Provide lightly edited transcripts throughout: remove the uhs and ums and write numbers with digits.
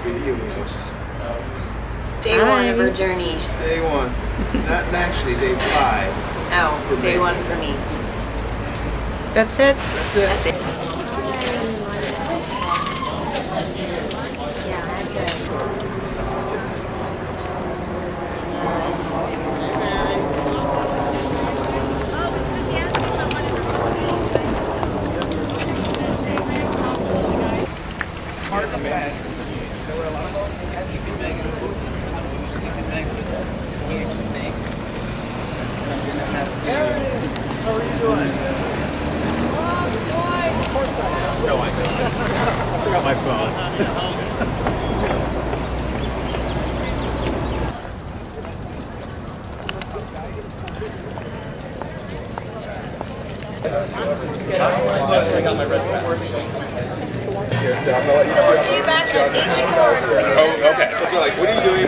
queríamos. Day one of our journey. Day one. Not actually day 5. Oh, day me. 1 for me. That's it? That's it. That's it. How are you doing? Of course I am. No, I don't. I forgot my phone. I got my red So we'll see you back at H4. Oh, okay. So like, what are you doing?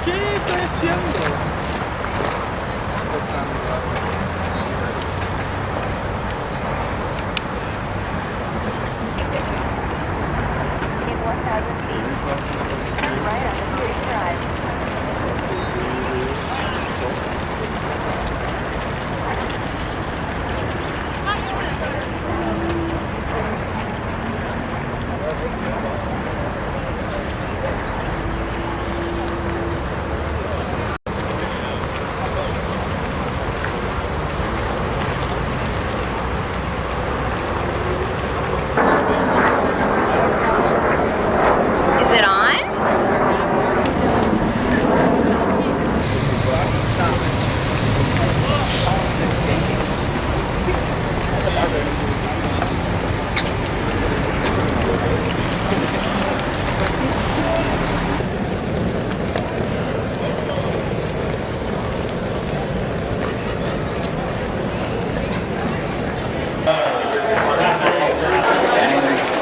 ¿Qué estoy haciendo?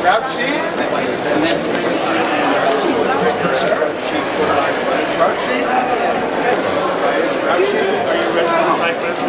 Route sheet? Are you registered cyclist?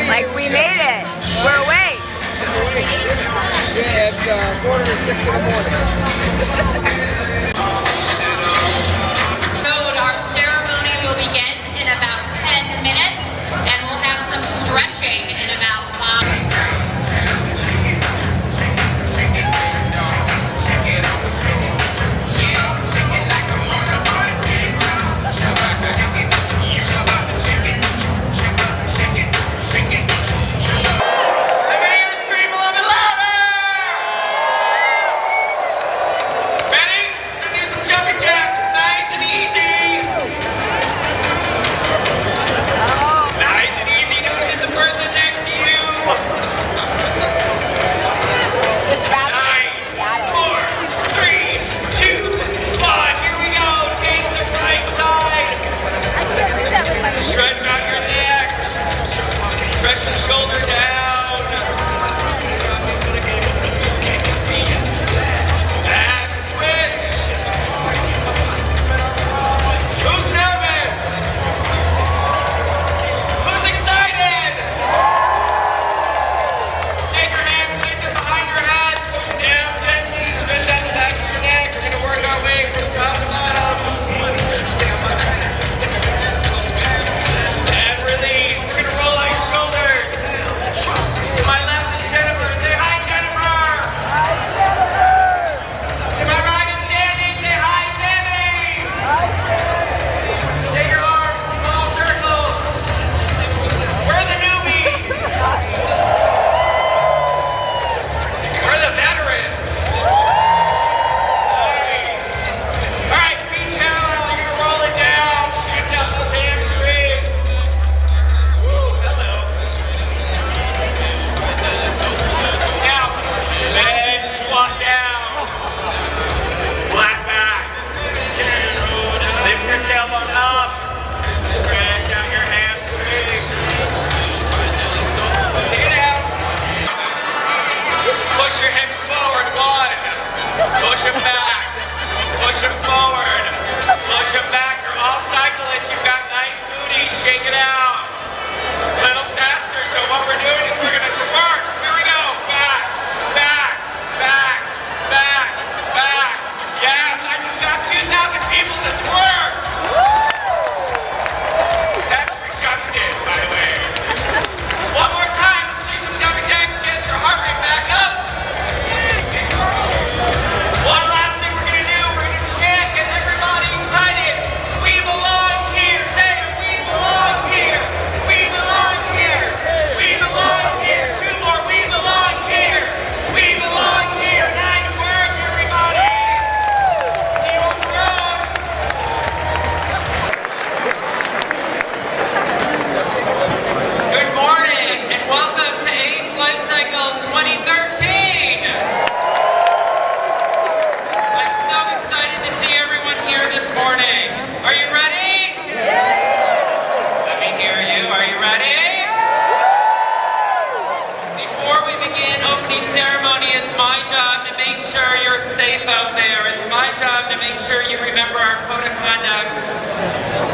Like we made it. We're awake. Yeah, it's 5:45 in the morning. Our ceremony will begin in about 10 minutes, and we'll have some stretching in about 5.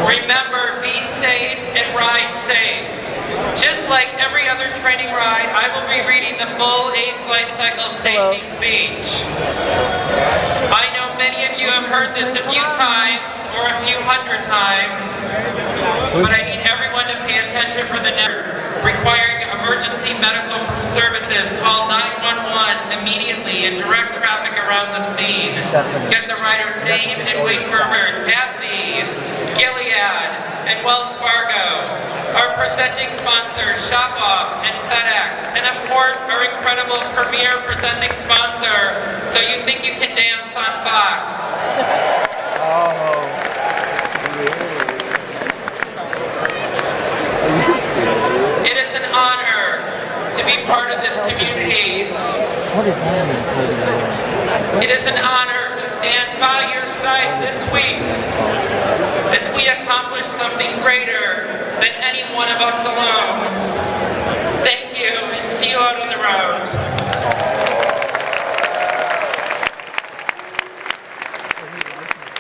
Remember, be safe and ride safe. Just like every other training ride, I will be reading the full AIDS life cycle safety speech. I know many of you have heard this a few times or a few hundred times, but I need everyone to pay attention for the next. Requiring emergency medical services, call 911 immediately and direct traffic around the scene. Get the rider's name and wait firmers. AbbVie, Gilead, and Wells Fargo. Our presenting sponsors, Shop Off and FedEx. And of course, our incredible premier presenting sponsor, So You Think You Can Dance on Fox. It is an honor to be part of this community. It is an honor to stand by your side this week as we accomplish something greater than any one of us alone. Thank you, and see you out on the road.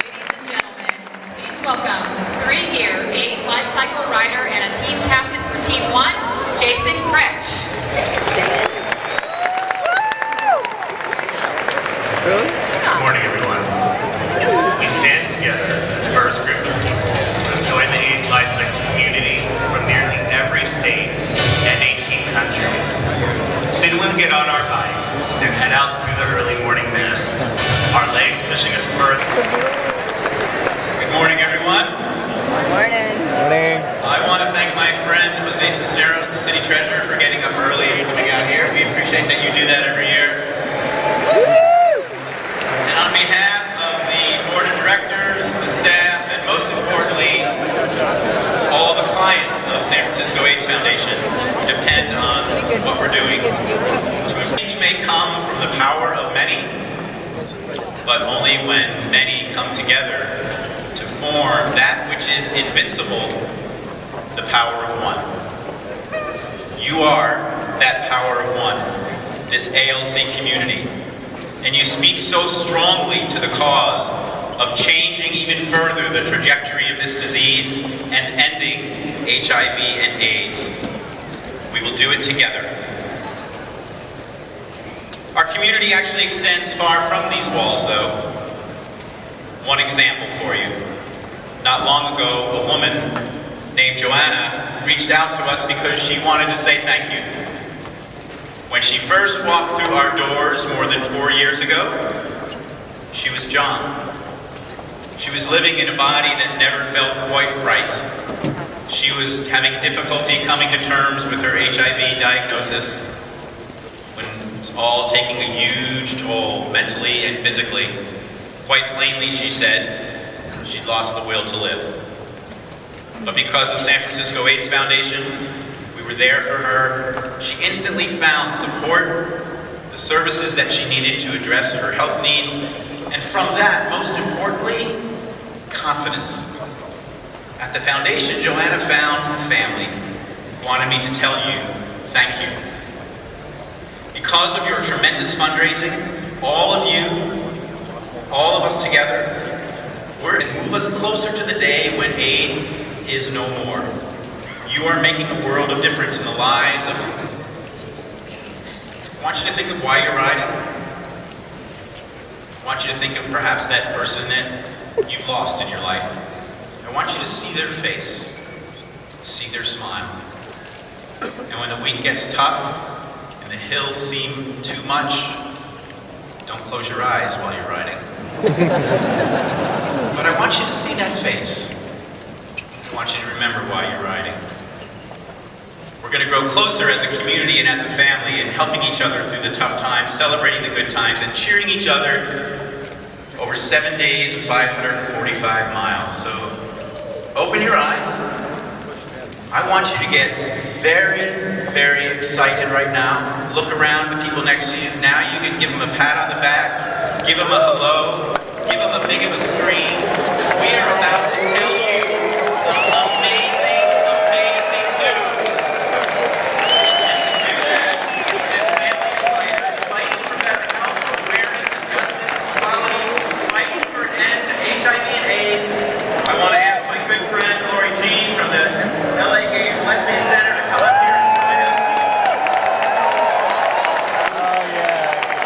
Ladies and gentlemen, please welcome 3-year AIDS Life Cycle rider and a team captain for Team 1, Jason get on our bikes and head out through the early morning mist, our legs pushing us further. Good morning, everyone. Morning. Morning. I want to thank my friend Jose Cisneros, the city treasurer, for getting up early and coming out here. We appreciate that you do that every year. And on behalf of the board of directors, the staff, and most importantly, all the clients of San Francisco AIDS Foundation who depend on what we're doing. Change may come from the power of many, but only when many come together to form that which is invincible, the power of one. You are that power of one, this ALC community, and you speak so strongly to the cause of changing even further the trajectory of this disease and ending HIV and AIDS. We will do it together. Our community actually extends far from these walls, though. One example for you. Not long ago, a woman named Joanna reached out to us because she wanted to say thank you. When she first walked through our doors more than 4 years ago, she was John. She was living in a body that never felt quite right. She was having difficulty coming to terms with her HIV diagnosis when it was all taking a huge toll mentally and physically. Quite plainly, she said, she'd lost the will to live. But because of San Francisco AIDS Foundation, we were there for her. She instantly found support, the services that she needed to address her health needs, and from that, most importantly, confidence. At the foundation, Joanna found family who wanted me to tell you, thank you. Because of your tremendous fundraising, all of you, all of us together, we're going to move us closer to the day when AIDS is no more. You are making a world of difference in the lives of... I want you to think of why you're riding. I want you to think of perhaps that person that you've lost in your life. I want you to see their face, see their smile. And when the week gets tough and the hills seem too much, don't close your eyes while you're riding. But I want you to see that face. I want you to remember why you're riding. We're going to grow closer as a community and as a family in helping each other through the tough times, celebrating the good times, and cheering each other over 7 days of 545 miles. So open your eyes. I want you to get very, very excited right now. Look around the people next to you. Now you can give them a pat on the back, give them a hello, give them a big of a scream. We are about to tell you some amazing, amazing news. And to do that, as family fighters fighting for better health, awareness, justice, equality, fighting for an end to HIV and AIDS, I want to ask my good friend Lori Jean from the LA Gay and Lesbian Center to come up here and join us. Oh, yeah.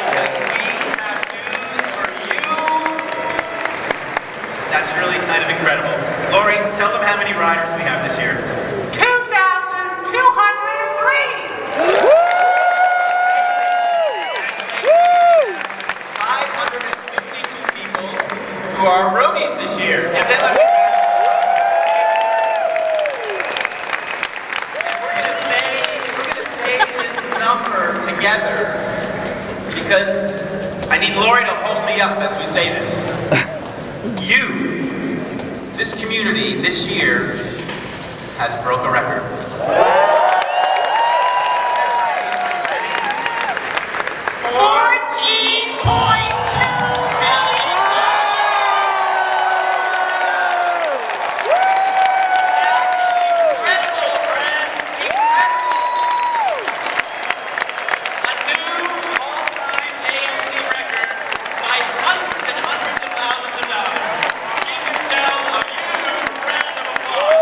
Because we have news for you. That's really kind of incredible. Lori, tell them how many riders we have this year. 2,203. 552 people who are roadies this year. Give them a we're gonna say this number together because I need Lori to hold me up as we say this. You, this community, this year has broke a record. 14.2 million. Incredible, friends. Incredible. A new all-time AMC record by hundreds and hundreds of thousands of dollars. Give yourselves a huge round of applause.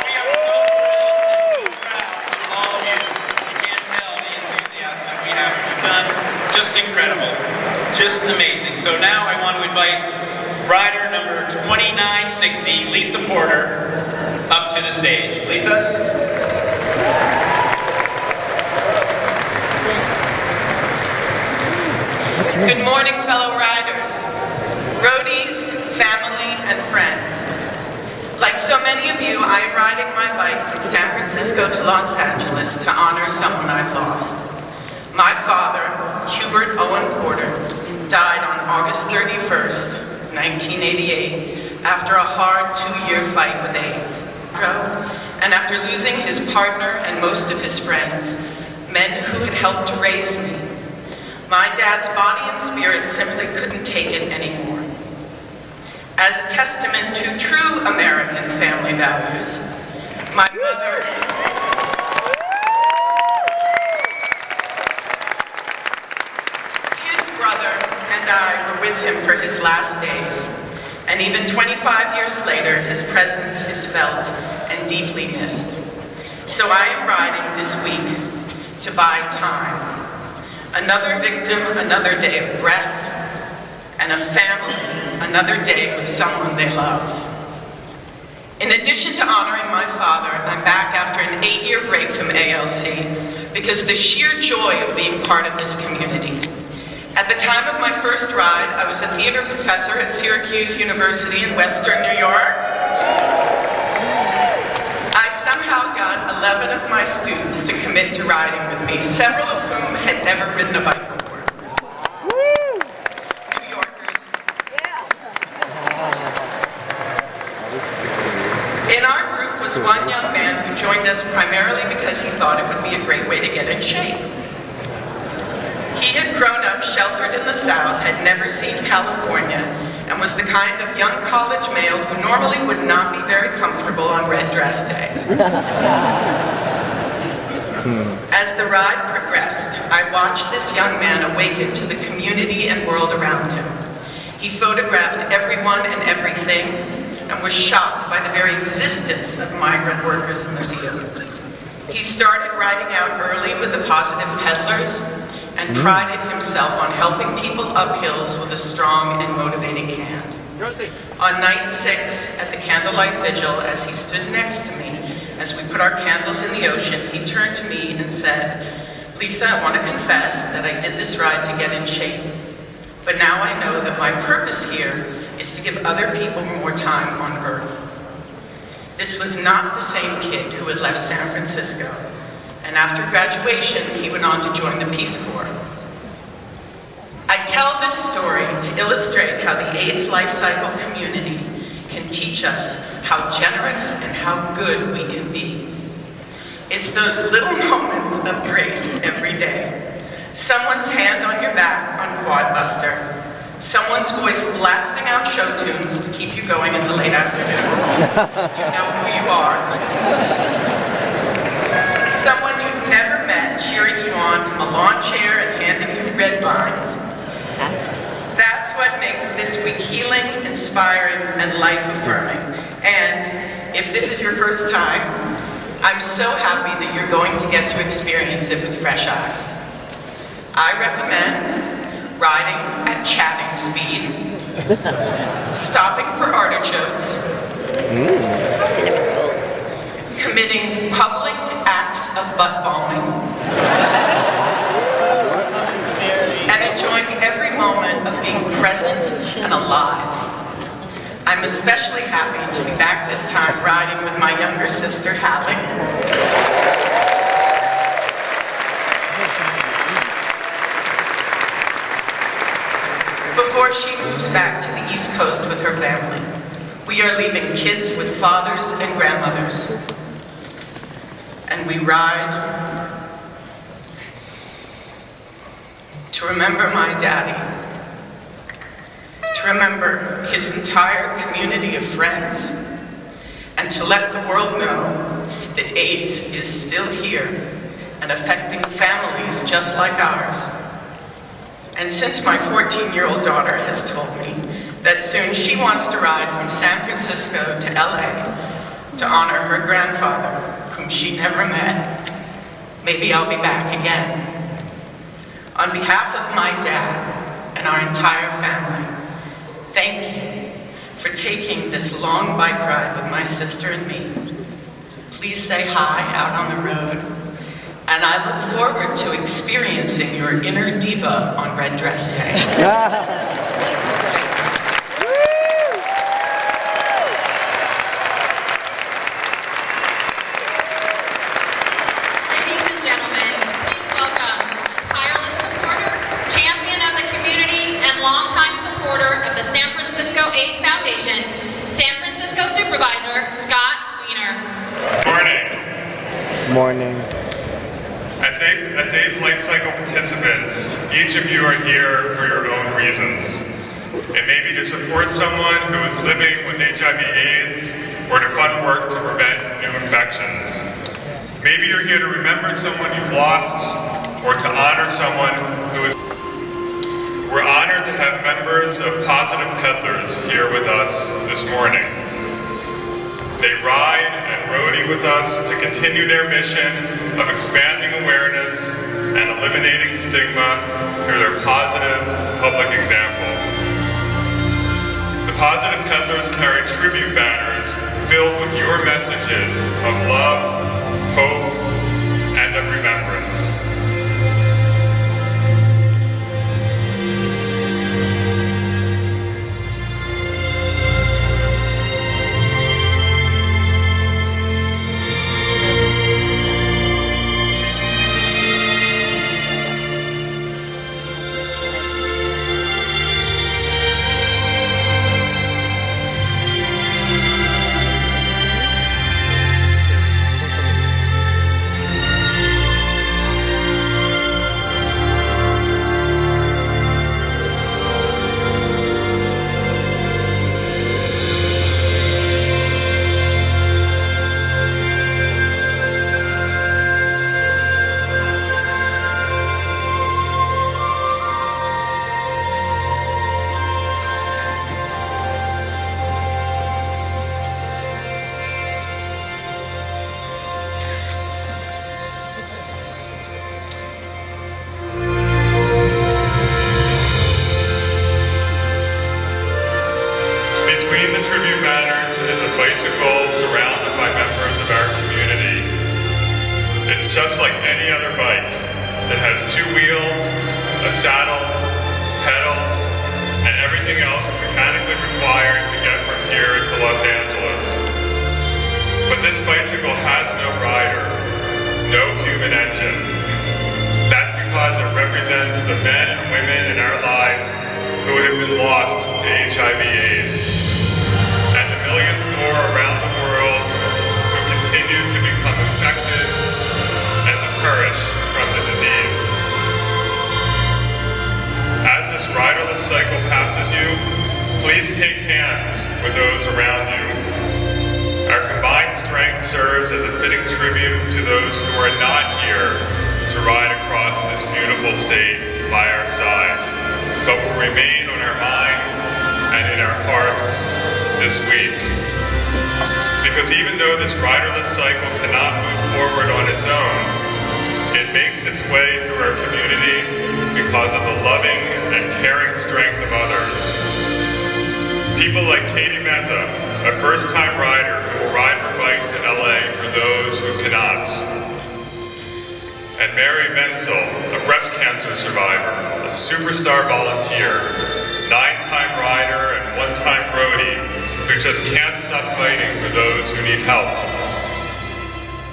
We are so thrilled and so proud of all of you. You can't tell the enthusiasm that we have. You've done just incredible. Just amazing. So now I want to invite rider number 2960, Lisa Porter, up to the stage. Lisa? Good morning, fellow riders, roadies, family, and friends. Like so many of you, I am riding my bike from San Francisco to Los Angeles to honor someone I've lost. My father, Hubert Owen Porter, died on August 31st, 1988, after a hard 2-year fight with AIDS. And after losing his partner and most of his friends, men who had helped to raise me, my dad's body and spirit simply couldn't take it anymore. As a testament to true American family values, my mother, his brother, and I were with him for his last days, and even 25 years later, his presence is felt and deeply missed. So I am riding this week to buy time. Another victim, another day of breath, and a family, another day with someone they love. In addition to honoring my father, I'm back after an 8-year break from ALC because the sheer joy of being part of this community. At the time of my first ride, I was a theater professor at Syracuse University in Western New York. I somehow got 11 of my students to commit to riding with me, several of whom had never ridden a bike before. In our group was one young man who joined us primarily because he thought it would be a great way to get in shape. He had grown up sheltered in the South, had never seen California, and was the kind of young college male who normally would not be very comfortable on red dress day. As the ride progressed, I watched this young man awaken to the community and world around him. He photographed everyone and everything, and was shocked by the very existence of migrant workers in the field. He started riding out early with the Positive Peddlers and prided himself on helping people up hills with a strong and motivating hand. On night 6 at the candlelight vigil, as he stood next to me, as we put our candles in the ocean, he turned to me and said, "Lisa, I want to confess that I did this ride to get in shape. But now I know that my purpose here is to give other people more time on Earth." This was not the same kid who had left San Francisco, and after graduation, he went on to join the Peace Corps. I tell this story to illustrate how the AIDS life cycle community can teach us how generous and how good we can be. It's those little moments of grace every day. Someone's hand on your back on Quadbuster. Someone's voice blasting out show tunes to keep you going in the late afternoon. You know who you are. Someone you've never met cheering you on from a lawn chair and handing you red vines. That's what makes this week healing, inspiring, and life-affirming. And if this is your first time, I'm so happy that you're going to get to experience it with fresh eyes. I recommend riding at chatting speed, stopping for artichokes, committing public acts of butt balming, and enjoying every moment of being present and alive. I'm especially happy to be back this time riding with my younger sister, Hallie. Before she moves back to the East Coast with her family, we are leaving kids with fathers and grandmothers. And we ride to remember my daddy, to remember his entire community of friends, and to let the world know that AIDS is still here and affecting families just like ours. And since my 14-year-old daughter has told me that soon she wants to ride from San Francisco to LA to honor her grandfather, whom she never met, maybe I'll be back again. On behalf of my dad and our entire family, thank you for taking this long bike ride with my sister and me. Please say hi out on the road. And I look forward to experiencing your inner diva on Red Dress Day. Ladies and gentlemen, please welcome a tireless supporter, champion of the community, and longtime supporter of the San Francisco AIDS Foundation, San Francisco Supervisor, Scott Wiener. Morning. Morning. As AIDS life cycle participants, each of you are here for your own reasons. It may be to support someone who is living with HIV/AIDS or to fund work to prevent new infections. Maybe you're here to remember someone you've lost or to honor someone who is... We're honored to have members of Positive Peddlers here with us this morning. They ride and roadie with us to continue their mission of expanding awareness and eliminating stigma through their positive public example. The Positive Peddlers carry tribute banners filled with your messages of love, hope, and of remembrance. Between the tribute banners is a bicycle surrounded by members of our community. It's just like any other bike. It has two wheels, a saddle, pedals, and everything else mechanically required to get from here to Los Angeles. But this bicycle has no rider, no human engine. That's because it represents the men and women in our lives who have been lost to HIV/AIDS, and the millions more around the world who continue to become infected and to perish from the disease. As this riderless cycle passes you, please take hands with those around you. Our combined strength serves as a fitting tribute to those who are not here to ride across this beautiful state by our sides, but will remain on our minds and in our hearts this week. Because even though this riderless cycle cannot move forward on its own, it makes its way through our community because of the loving and caring strength of others. People like Katie Meza, a first-time rider who will ride her bike to LA for those who cannot. And Mary Menzel, a breast cancer survivor, a superstar volunteer, 9-time rider and 1-time roadie, who just can't stop fighting for those who need help.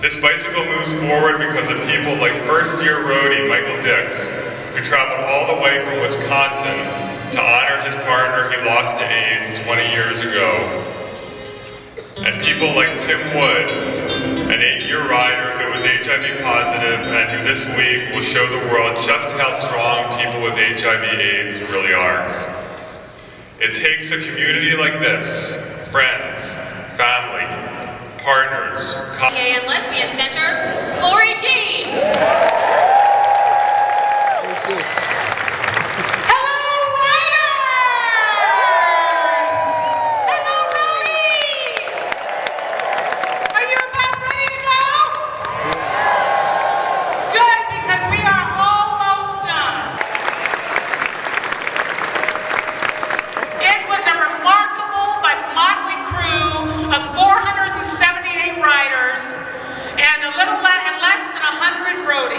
This bicycle moves forward because of people like first-year roadie Michael Dix, who traveled all the way from Wisconsin to honor his partner he lost to AIDS 20 years ago. And people like Tim Wood, an 8-year rider who was HIV positive and who this week will show the world just how strong people with HIV/AIDS really are. It takes a community like this, friends, family, partners, Gay and Lesbian Center, Lori Jean. Hello, riders! Hello, roadies! Are you about ready to go? Good, because we are almost done. It was a remarkable but motley crew of 478 riders and less than 100 Brody.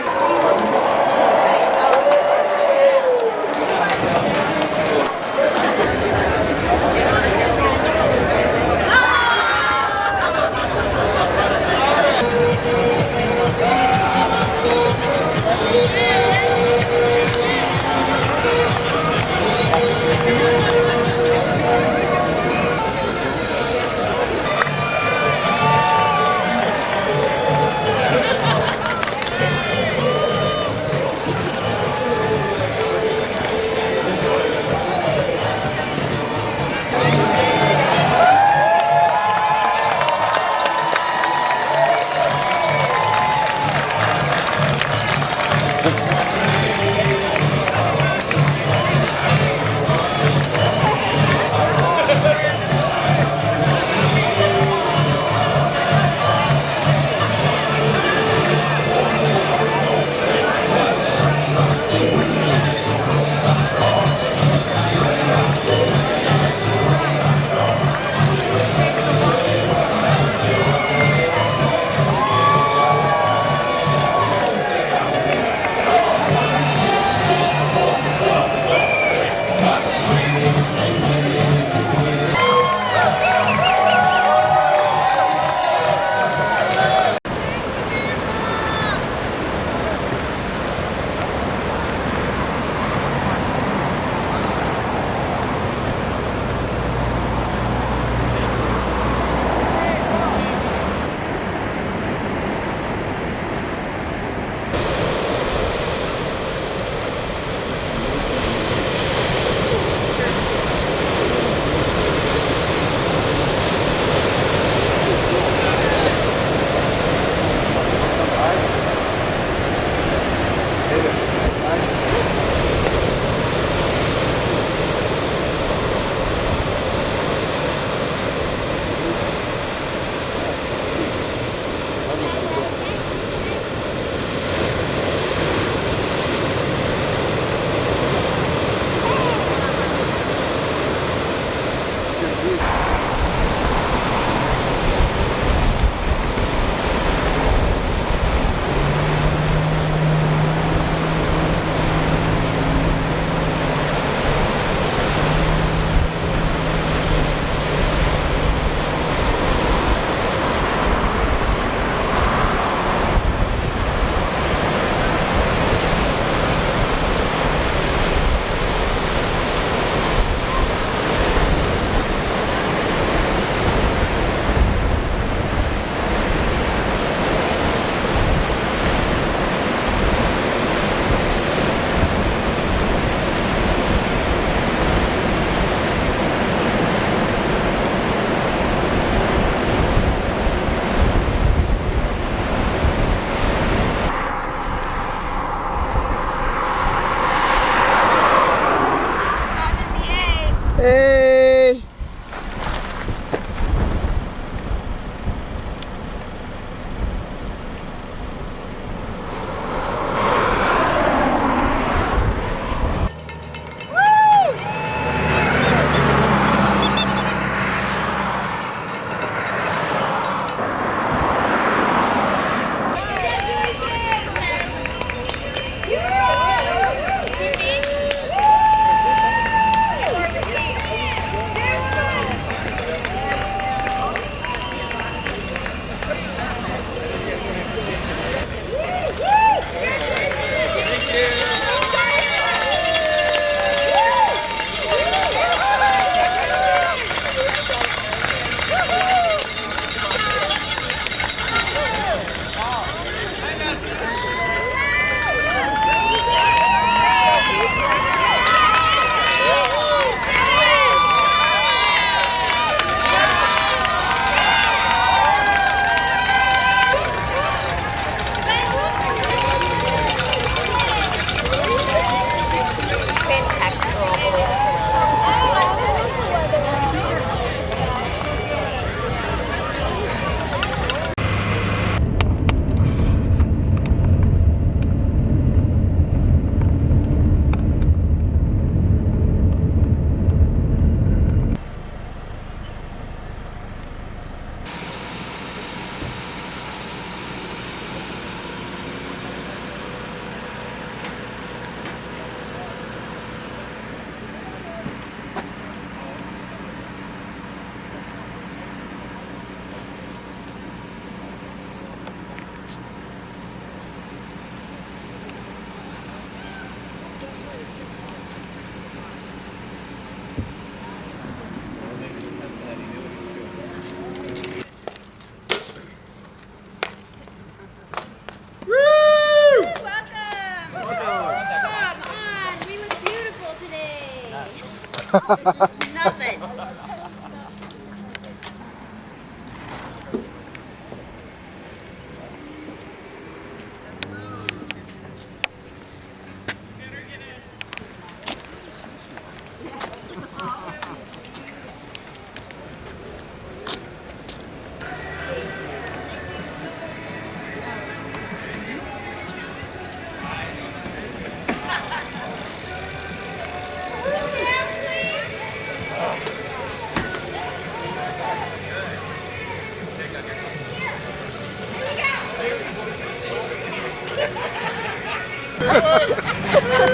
Nothing.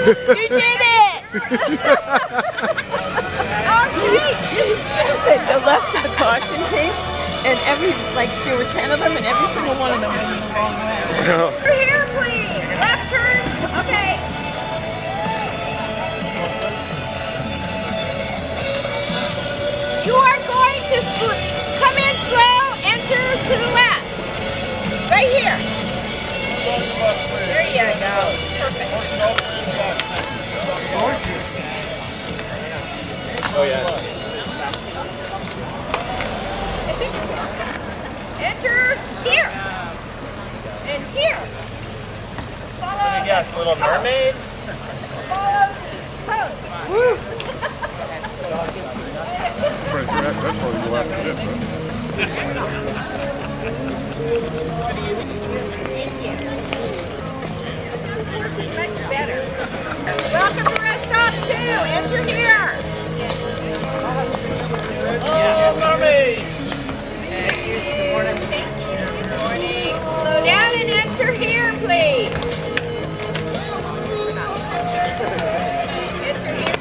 You did it! The left of the caution tape, and there were 10 of them, and every single one of them went in the wrong way. Over here, please. Left turn. Okay. You are going to come in slow, enter to the left. Right here. There you go. Perfect. Oh, yeah. Enter here. And here. Follow. Yes, Little Mermaid. Follow the pose. That's all you have to do. Thank you. Much better. Welcome to rest stop 2. Enter here. Oh, Mermaid. Thank you. Good morning. Slow down and enter here, please. Enter here.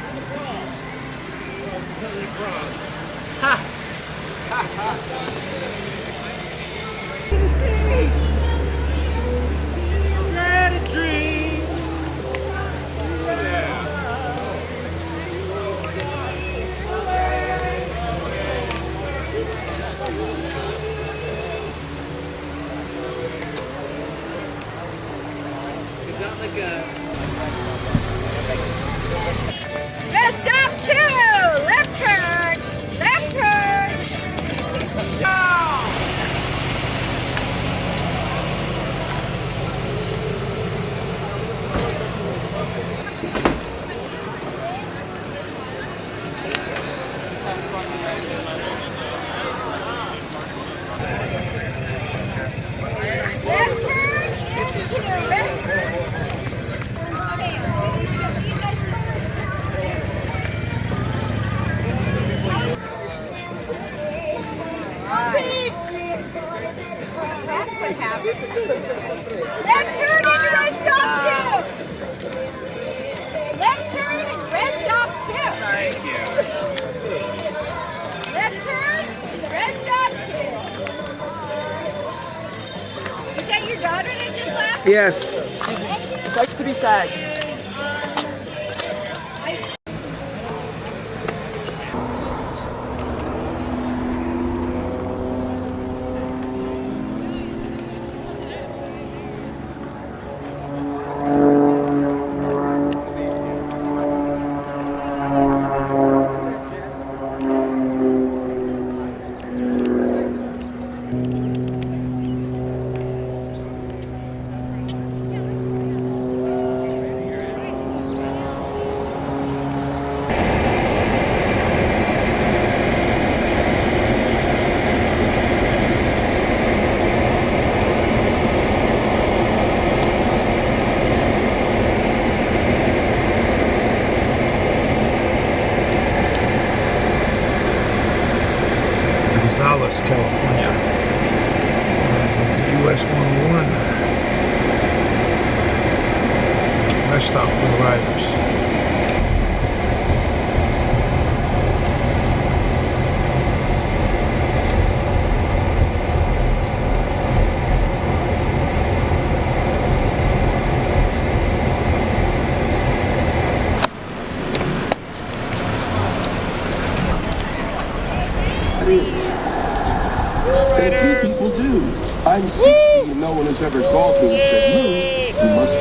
Rest stop 2. Left turn. Left turn. Left turn into rest. That's what happened. Left turn into rest stop 2. Left turn and rest stop 2. Thank you. Left turn, rest stop 2. Is that your daughter that just left? Yes. Likes to be sad. California. US 101. Rest stop for the riders. And a few people do. I'm 60 and no one has ever called me and said, Lou, you must